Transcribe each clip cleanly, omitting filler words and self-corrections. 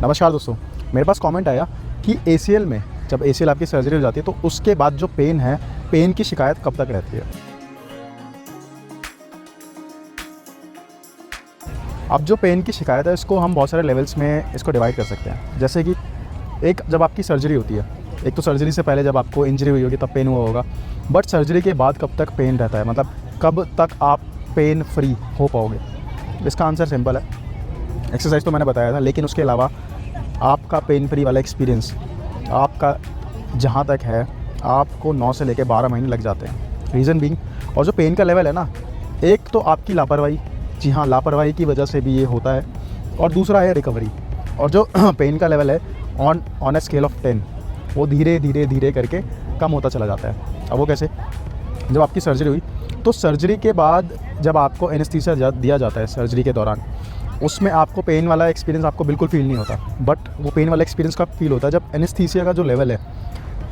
नमस्कार दोस्तों, मेरे पास कमेंट आया कि ACL में जब ACL आपकी सर्जरी हो जाती है तो उसके बाद जो पेन है, पेन की शिकायत कब तक रहती है। अब जो पेन की शिकायत है इसको हम बहुत सारे लेवल्स में इसको डिवाइड कर सकते हैं। जैसे कि एक जब आपकी सर्जरी होती है, एक तो सर्जरी से पहले जब आपको इंजरी हुई होगी तब पेन हुआ होगा, बट सर्जरी के बाद कब तक पेन रहता है, मतलब कब तक आप पेन फ्री हो पाओगे। इसका आंसर सिंपल है, एक्सरसाइज तो मैंने बताया था, लेकिन उसके अलावा आपका पेन फ्री वाला एक्सपीरियंस आपका जहाँ तक है, आपको 9 से लेकर 12 महीने लग जाते हैं। रीज़न बीइंग, और जो पेन का लेवल है ना, एक तो आपकी लापरवाही, जी हाँ लापरवाही की वजह से भी ये होता है, और दूसरा है रिकवरी। और जो पेन का लेवल है ऑन ए स्केल ऑफ 10 वो धीरे धीरे धीरे करके कम होता चला जाता है। अब वो कैसे, जब आपकी सर्जरी हुई तो सर्जरी के बाद जब आपको एनेस्थीसिया दिया जाता है सर्जरी के दौरान, उसमें आपको पेन वाला एक्सपीरियंस आपको बिल्कुल फील नहीं होता, बट वो पेन वाला एक्सपीरियंस कब फील होता है, जब एनेस्थीसिया का जो लेवल है,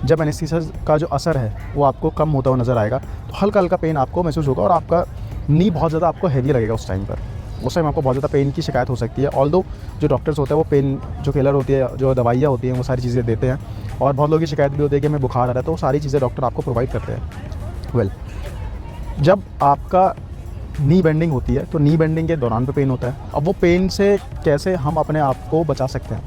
जब एनेस्थीसिया का जो असर है वो आपको कम होता हुआ नज़र आएगा, तो हल्का हल्का पेन आपको महसूस होगा और आपका नी बहुत ज़्यादा आपको हैवी लगेगा। उस टाइम आपको बहुत ज़्यादा पेन की शिकायत हो सकती है। ऑल्दो जो डॉक्टर्स होते हैं वो पेन जो किलर होती है, जो दवाइयाँ होती हैं, वो सारी चीज़ें देते हैं, और बहुत लोगों की शिकायत भी होती है कि हमें बुखार आ रहा है, तो वो सारी चीज़ें डॉक्टर आपको प्रोवाइड करते हैं। जब आपका नी बेंडिंग होती है तो नी बेंडिंग के दौरान पे पेन होता है। अब वो पेन से कैसे हम अपने आप को बचा सकते हैं,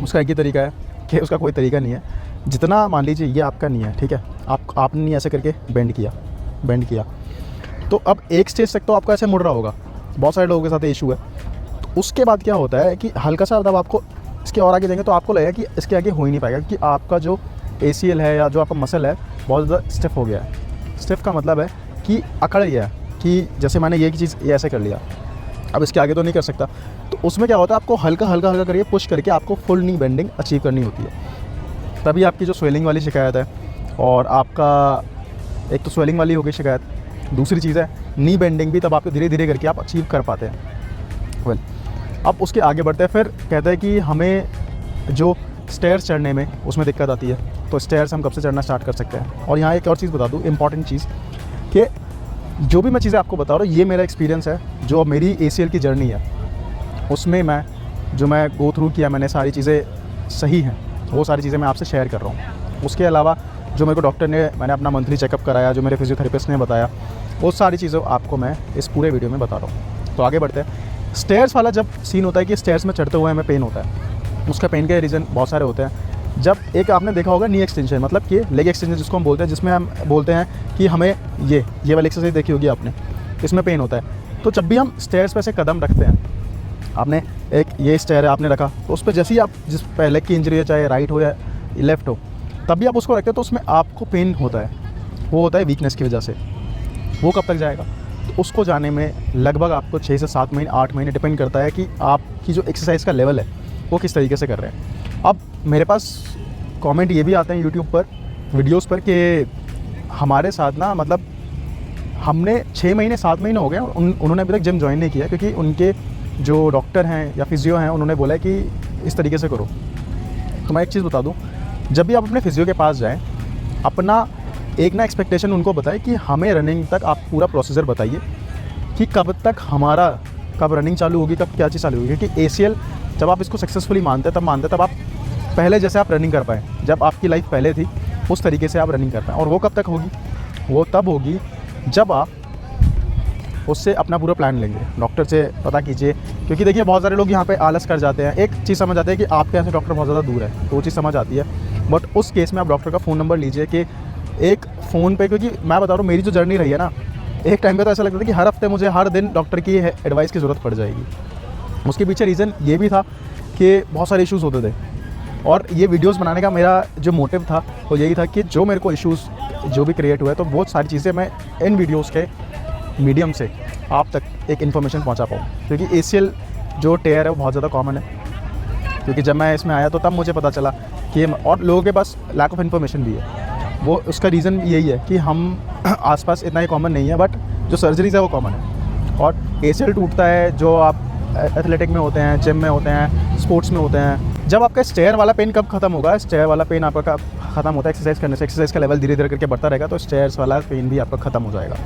उसका एक ही तरीका है कि उसका कोई तरीका नहीं है। जितना मान लीजिए ये आपका नी है, ठीक है, आपने नी ऐसे करके बेंड किया तो अब एक स्टेज तक तो आपका ऐसे मुड़ रहा होगा, बहुत सारे लोगों के साथ इशू है। तो उसके बाद क्या होता है कि हल्का सा जब आपको इसके और आगे जाएंगे तो आपको लगेगा कि इसके आगे हो ही नहीं पाएगा, कि आपका जो ACL है या जो आपका मसल है बहुत ज़्यादा स्टिफ हो गया है। स्टिफ का मतलब है कि अकड़ गया है, कि जैसे मैंने ये चीज़ ये ऐसे कर लिया, अब इसके आगे तो नहीं कर सकता। तो उसमें क्या होता है, आपको हल्का हल्का करके पुश करके आपको फुल नी बेंडिंग अचीव करनी होती है। तभी आपकी जो स्वेलिंग वाली शिकायत है, और आपका एक तो स्वेलिंग वाली हो गई शिकायत, दूसरी चीज़ है नी बेंडिंग भी तब आपको धीरे धीरे करके आप अचीव कर पाते हैं। अब उसके आगे बढ़ते हैं, फिर कहते हैं कि हमें जो स्टेयर्स चढ़ने में उसमें दिक्कत आती है, तो स्टेयर्स हम कब से चढ़ना स्टार्ट कर सकते हैं। और यहाँ एक और चीज़ बता दूँ, इंपॉर्टेंट चीज़, कि जो भी मैं चीज़ें आपको बता रहा हूँ ये मेरा एक्सपीरियंस है, जो मेरी ACL की जर्नी है उसमें मैं गो थ्रू किया, मैंने सारी चीज़ें सही हैं, वो सारी चीज़ें मैं आपसे शेयर कर रहा हूँ। उसके अलावा जो मेरे को डॉक्टर ने, मैंने अपना मंथली चेकअप कराया, जो मेरे फिजियोथेरेपिस्ट ने बताया, वो सारी चीज़ें आपको मैं इस पूरे वीडियो में बता रहा हूँ। तो आगे बढ़ते हैं। स्टेयर्स वाला जब सीन होता है कि स्टेयर्स में चढ़ते हुए हमें पेन होता है, उसका पेन के रीज़न बहुत सारे होते हैं। जब एक आपने देखा होगा नी एक्सटेंशन, मतलब कि लेग एक्सटेंशन जिसको हम बोलते हैं, जिसमें हम बोलते हैं कि हमें ये वाली एक्सरसाइज देखी होगी आपने, इसमें पेन होता है। तो जब भी हम स्टेयर्स पे से कदम रखते हैं, आपने एक ये स्टेयर है आपने रखा, तो उस पर जैसे ही आप जिस पे लेग की इंजरी है, चाहे राइट हो या लेफ़्ट हो, तब भी आप उसको रखते हैं तो उसमें आपको पेन होता है। वो होता है वीकनेस की वजह से। वो कब तक जाएगा, तो उसको जाने में लगभग आपको 6 से 7 महीने 8 महीने डिपेंड करता है कि आपकी जो एक्सरसाइज का लेवल है वो किस तरीके से कर रहे हैं। अब मेरे पास कमेंट ये भी आते हैं यूट्यूब पर, वीडियोस पर, कि हमारे साथ ना, मतलब हमने 6 महीने 7 महीने हो गए और उन्होंने अभी तक जिम ज्वाइन नहीं किया, क्योंकि उनके जो डॉक्टर हैं या फिजियो हैं उन्होंने बोला है कि इस तरीके से करो। तो मैं एक चीज़ बता दूँ, जब भी आप अपने फिजियो के पास जाएँ, अपना एक ना एक्सपेक्टेशन उनको बताएं कि हमें रनिंग तक आप पूरा प्रोसीजर बताइए कि कब रनिंग चालू होगी, कब क्या चीज़ चालू होगी। क्योंकि ACL जब आप इसको सक्सेसफुली मानते हैं तब आप पहले जैसे आप रनिंग कर पाएँ, जब आपकी लाइफ पहले थी उस तरीके से आप रनिंग कर पाएँ। और वो कब तक होगी, वो तब होगी जब आप उससे अपना पूरा प्लान लेंगे, डॉक्टर से पता कीजिए। क्योंकि देखिए बहुत सारे लोग यहाँ पे आलस कर जाते हैं। एक चीज़ समझ आती है कि आपके यहाँ से डॉक्टर बहुत ज़्यादा दूर है, तो वो चीज़ समझ आती है, बट उस केस में आप डॉक्टर का फ़ोन नंबर लीजिए, कि एक फ़ोन पे, क्योंकि मैं बता रहा हूँ मेरी जो जर्नी रही है ना, एक टाइम पे तो ऐसा लगता था कि हर हफ्ते मुझे हर दिन डॉक्टर की एडवाइस की ज़रूरत पड़ जाएगी। उसके पीछे रीज़न ये भी था कि बहुत सारे इश्यूज़ होते थे, और ये वीडियोस बनाने का मेरा जो मोटिव था वो यही था कि जो मेरे को इश्यूज़ जो भी क्रिएट हुए, तो वो सारी चीज़ें मैं इन वीडियोस के मीडियम से आप तक एक इन्फॉर्मेशन पहुंचा पाऊँ। क्योंकि ACL जो टेयर है वो बहुत ज़्यादा कॉमन है, क्योंकि जब मैं इसमें आया तो तब मुझे पता चला कि, और लोगों के पास लैक ऑफ इन्फॉर्मेशन भी है, वो उसका रीज़न यही है कि हम आसपास इतना ही कॉमन नहीं है, बट जो सर्जरीज़ है वो कॉमन है। और ACL टूटता है जो आप एथलेटिक में होते हैं, जिम में होते हैं, स्पोर्ट्स में होते हैं। जब आपका स्टेयर वाला पेन कब खत्म होगा, स्टेयर वाला पेन आपका कब खत्म होता है, एक्सरसाइज करने से। एक्सरसाइज का लेवल धीरे धीरे करके बढ़ता रहेगा, तो स्टेयर्स वाला पेन भी आपका ख़त्म हो जाएगा।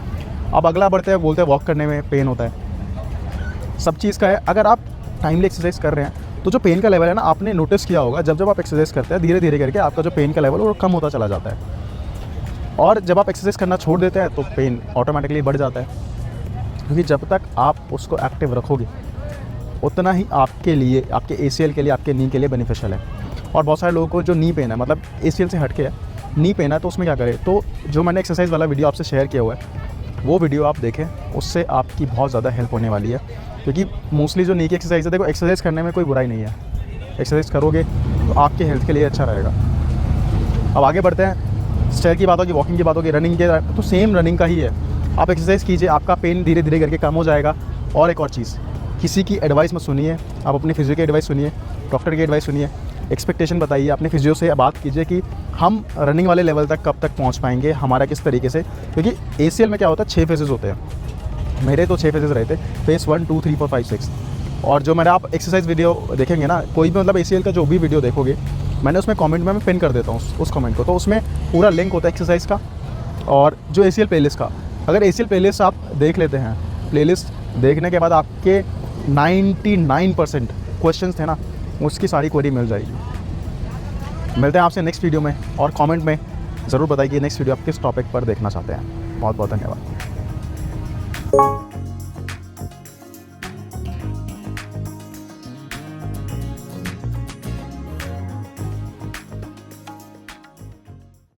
अब अगला बढ़ते हैं, बोलते हैं वॉक करने में पेन होता है। सब चीज़ का है, अगर आप टाइमली एक्सरसाइज कर रहे हैं तो जो पेन का लेवल है ना, आपने नोटिस किया होगा जब जब आप एक्सरसाइज करते हैं धीरे धीरे करके आपका जो पेन का लेवल है वो कम होता चला जाता है। और जब आप एक्सरसाइज करना छोड़ देते हैं तो पेन ऑटोमेटिकली बढ़ जाता है, क्योंकि जब तक आप उसको एक्टिव रखोगे उतना ही आपके लिए, आपके ACL के लिए, आपके नी के लिए बेनिफिशियल है। और बहुत सारे लोगों को जो नी पेन है, मतलब ACL से हट के है, नी पेन है, तो उसमें क्या करें, तो जो मैंने एक्सरसाइज वाला वीडियो आपसे शेयर किया हुआ है वो वीडियो आप देखें, उससे आपकी बहुत ज़्यादा हेल्प होने वाली है। क्योंकि मोस्टली जो नी की एक्सरसाइज है, देखो एक्सरसाइज करने में कोई बुराई नहीं है, एक्सरसाइज करोगे तो आपके हेल्थ के लिए अच्छा रहेगा। अब आगे बढ़ते हैं, स्टेयर की बात होगी, वॉकिंग की बात होगी, रनिंग के, तो सेम रनिंग का ही है। आप एक्सरसाइज कीजिए, आपका पेन धीरे धीरे करके कम हो जाएगा। और एक और चीज़, किसी की एडवाइस मत सुनिए, आप अपने फिजियो की एडवाइस सुनिए, डॉक्टर की एडवाइस सुनिए, एक्सपेक्टेशन बताइए, अपने फिजियो से बात कीजिए कि हम रनिंग वाले लेवल तक कब तक पहुंच पाएंगे, हमारा किस तरीके से। क्योंकि ACL में क्या होता है, 6 फेजेस होते हैं, मेरे तो 6 फेजेस रहे थे, फेज़ 1 2 3 4 5 6। और जो मैंने आप एक्सरसाइज वीडियो देखेंगे ना, कोई भी मतलब ACL का जो भी वीडियो देखोगे, मैंने उसमें कमेंट में मैं पिन कर देता हूँ उस कमेंट को, तो उसमें पूरा लिंक होता है एक्सरसाइज का और जो ACL प्लेलिस्ट का। अगर ACL प्लेलिस्ट आप देख लेते हैं, प्लेलिस्ट देखने के बाद आपके 99% क्वेश्चंस थे ना, उसकी सारी क्वेरी मिल जाएगी। मिलते हैं आपसे नेक्स्ट वीडियो में, और कमेंट में ज़रूर बताइए नेक्स्ट वीडियो आप किस टॉपिक पर देखना चाहते हैं। बहुत बहुत धन्यवाद।